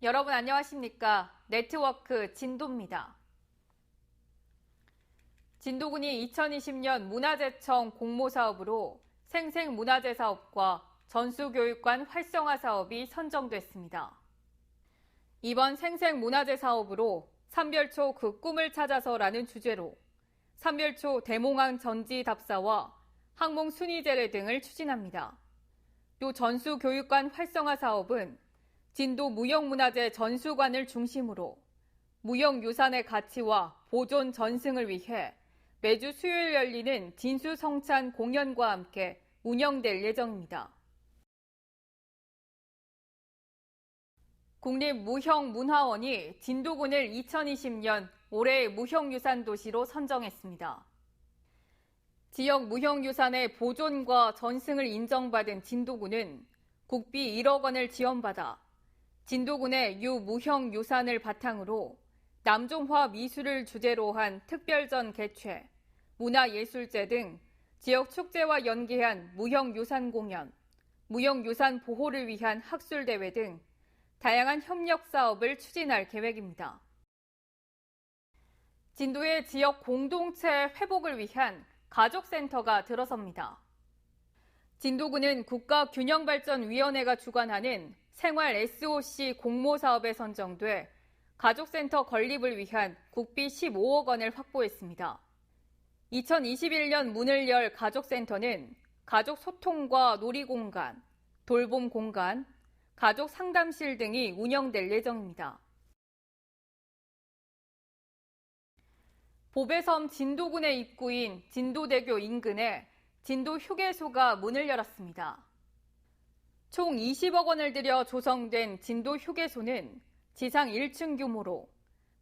여러분 안녕하십니까? 네트워크 진도입니다. 진도군이 2020년 문화재청 공모사업으로 생생문화재 사업과 전수교육관 활성화 사업이 선정됐습니다. 이번 생생문화재 사업으로 삼별초 그 꿈을 찾아서라는 주제로 삼별초 대몽항 전지 답사와 항몽 순위제례 등을 추진합니다. 또 전수교육관 활성화 사업은 진도 무형문화재 전수관을 중심으로 무형유산의 가치와 보존 전승을 위해 매주 수요일 열리는 진수성찬 공연과 함께 운영될 예정입니다. 국립무형문화원이 진도군을 2020년 올해의 무형유산 도시로 선정했습니다. 지역 무형유산의 보존과 전승을 인정받은 진도군은 국비 1억 원을 지원받아 진도군의 유무형유산을 바탕으로 남종화 미술을 주제로 한 특별전 개최, 문화예술제 등 지역 축제와 연계한 무형유산 공연, 무형유산 보호를 위한 학술대회 등 다양한 협력 사업을 추진할 계획입니다. 진도의 지역 공동체 회복을 위한 가족센터가 들어섭니다. 진도군은 국가균형발전위원회가 주관하는 생활 SOC 공모사업에 선정돼 가족센터 건립을 위한 국비 15억 원을 확보했습니다. 2021년 문을 열 가족센터는 가족 소통과 놀이공간, 돌봄 공간, 가족 상담실 등이 운영될 예정입니다. 보배섬 진도군의 입구인 진도대교 인근에 진도휴게소가 문을 열었습니다. 총 20억 원을 들여 조성된 진도휴게소는 지상 1층 규모로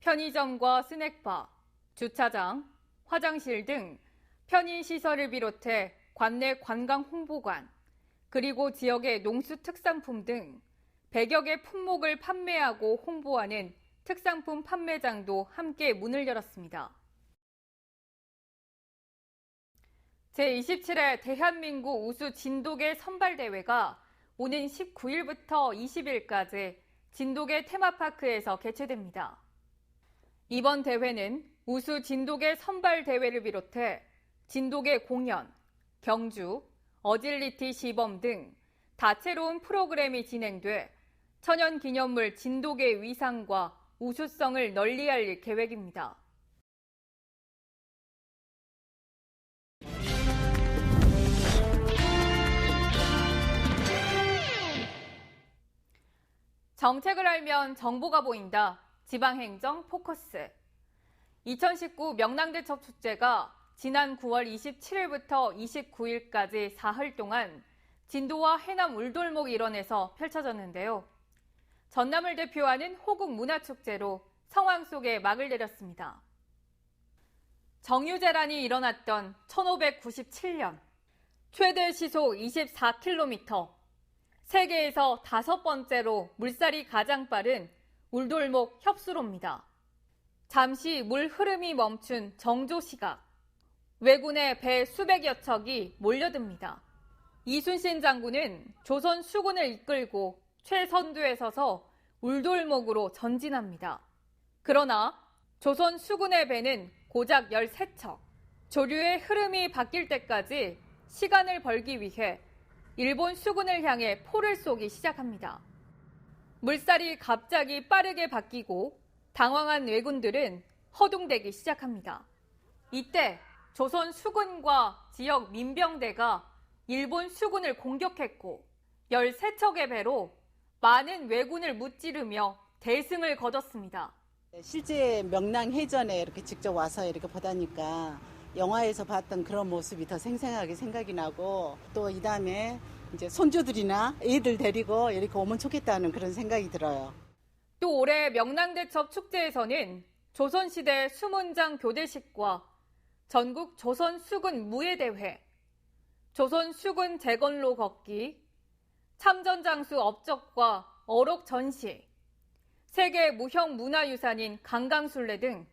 편의점과 스낵바, 주차장, 화장실 등 편의시설을 비롯해 관내 관광 홍보관, 그리고 지역의 농수 특산품 등 100여 개 품목을 판매하고 홍보하는 특산품 판매장도 함께 문을 열었습니다. 제27회 대한민국 우수 진도계 선발대회가 오는 19일부터 20일까지 진도계 테마파크에서 개최됩니다. 이번 대회는 우수 진도계 선발대회를 비롯해 진도계 공연, 경주, 어질리티 시범 등 다채로운 프로그램이 진행돼 천연기념물 진도계 위상과 우수성을 널리 알릴 계획입니다. 정책을 알면 정보가 보인다. 지방행정 포커스. 2019 명랑대첩 축제가 지난 9월 27일부터 29일까지 사흘 동안 진도와 해남 울돌목 일원에서 펼쳐졌는데요. 전남을 대표하는 호국문화축제로 성황 속에 막을 내렸습니다. 정유재란이 일어났던 1597년, 최대 시속 24km, 세계에서 5번째로 물살이 가장 빠른 울돌목 협수로입니다. 잠시 물 흐름이 멈춘 정조시각, 왜군의 배 수백여 척이 몰려듭니다. 이순신 장군은 조선 수군을 이끌고 최선두에 서서 울돌목으로 전진합니다. 그러나 조선 수군의 배는 고작 13척, 조류의 흐름이 바뀔 때까지 시간을 벌기 위해 일본 수군을 향해 포를 쏘기 시작합니다. 물살이 갑자기 빠르게 바뀌고 당황한 왜군들은 허둥대기 시작합니다. 이때 조선 수군과 지역 민병대가 일본 수군을 공격했고 13척의 배로 많은 왜군을 무찌르며 대승을 거뒀습니다. 실제 명랑해전에 이렇게 직접 와서 이렇게 보다니까 영화에서 봤던 그런 모습이 더 생생하게 생각이 나고 또 이 다음에 이제 손주들이나 애들 데리고 이렇게 오면 좋겠다는 그런 생각이 들어요. 또 올해 명랑대첩 축제에서는 조선시대 수문장 교대식과 전국 조선수군 무예대회, 조선수군 재건로 걷기, 참전장수 업적과 어록 전시, 세계 무형문화유산인 강강술래 등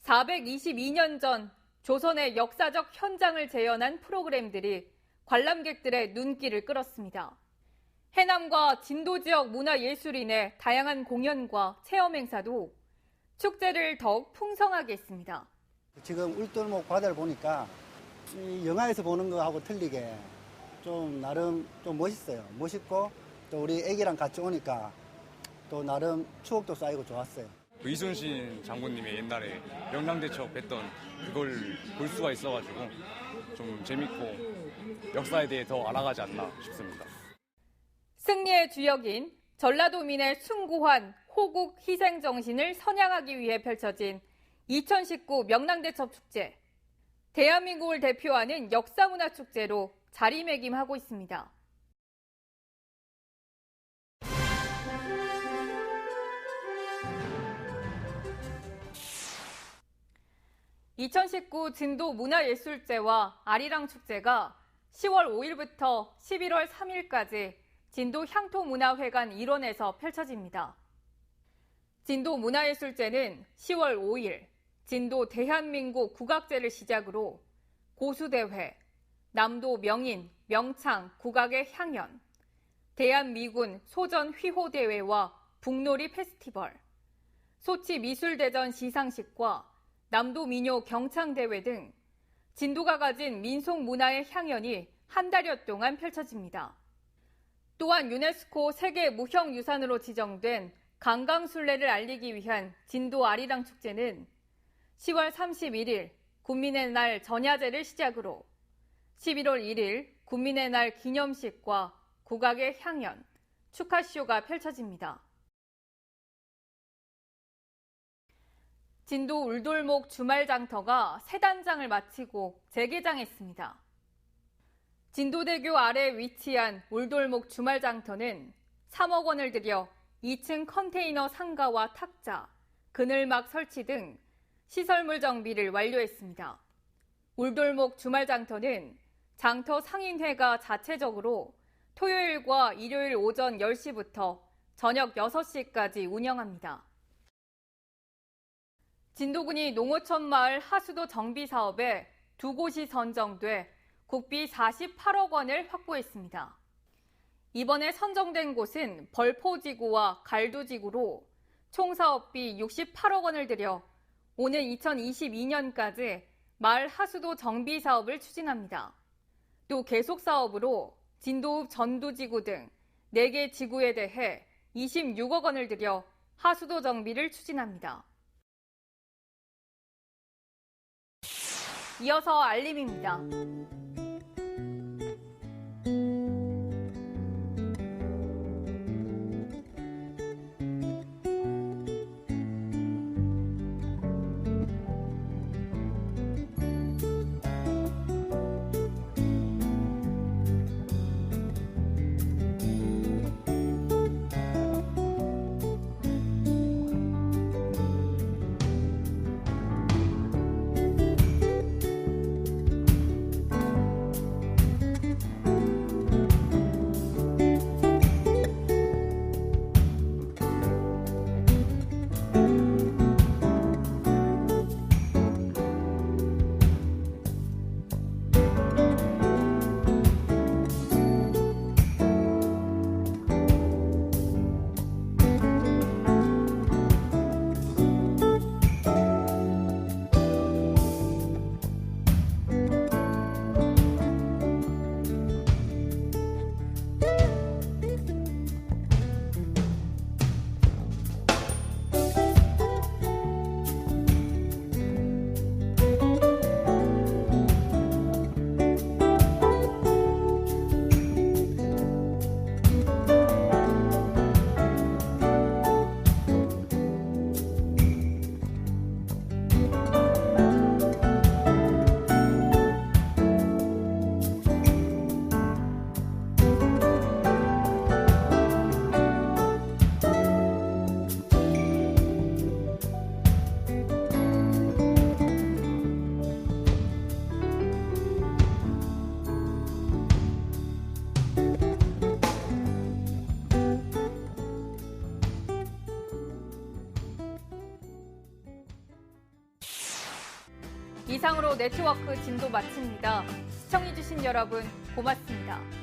422년 전 조선의 역사적 현장을 재현한 프로그램들이 관람객들의 눈길을 끌었습니다. 해남과 진도 지역 문화예술인의 다양한 공연과 체험 행사도 축제를 더욱 풍성하게 했습니다. 지금 울돌목 바다를 보니까 이 영화에서 보는 거하고 틀리게 좀 나름 좀 멋있어요. 멋있고 또 우리 애기랑 같이 오니까 또 나름 추억도 쌓이고 좋았어요. 이순신 장군님의 옛날에 명랑대첩 했던 그걸 볼 수가 있어가지고 좀 재밌고 역사에 대해 더 알아가지 않나 싶습니다. 승리의 주역인 전라도민의 숭고한 호국 희생 정신을 선양하기 위해 펼쳐진 2019 명랑대첩 축제. 대한민국을 대표하는 역사문화축제로 자리매김하고 있습니다. 2019 진도 문화예술제와 아리랑 축제가 10월 5일부터 11월 3일까지 진도 향토문화회관 일원에서 펼쳐집니다. 진도 문화예술제는 10월 5일 진도 대한민국 국악제를 시작으로 고수대회, 남도 명인, 명창, 국악의 향연, 대한미군 소전 휘호대회와 북놀이 페스티벌, 소치 미술대전 시상식과 남도 민요 경창대회 등 진도가 가진 민속문화의 향연이 한 달여 동안 펼쳐집니다. 또한 유네스코 세계 무형유산으로 지정된 강강술래를 알리기 위한 진도 아리랑 축제는 10월 31일 군민의 날 전야제를 시작으로 11월 1일 군민의 날 기념식과 국악의 향연, 축하쇼가 펼쳐집니다. 진도 울돌목 주말장터가 새 단장을 마치고 재개장했습니다. 진도대교 아래 위치한 울돌목 주말장터는 3억 원을 들여 2층 컨테이너 상가와 탁자, 그늘막 설치 등 시설물 정비를 완료했습니다. 울돌목 주말장터는 장터 상인회가 자체적으로 토요일과 일요일 오전 10시부터 저녁 6시까지 운영합니다. 진도군이 농어촌 마을 하수도 정비 사업에 두 곳이 선정돼 국비 48억 원을 확보했습니다. 이번에 선정된 곳은 벌포지구와 갈두지구로 총 사업비 68억 원을 들여 오는 2022년까지 마을 하수도 정비 사업을 추진합니다. 또 계속 사업으로 진도 전두지구 등 4개 지구에 대해 26억 원을 들여 하수도 정비를 추진합니다. 이어서 알림입니다. 이상으로 네트워크 진도 마칩니다. 시청해주신 여러분 고맙습니다.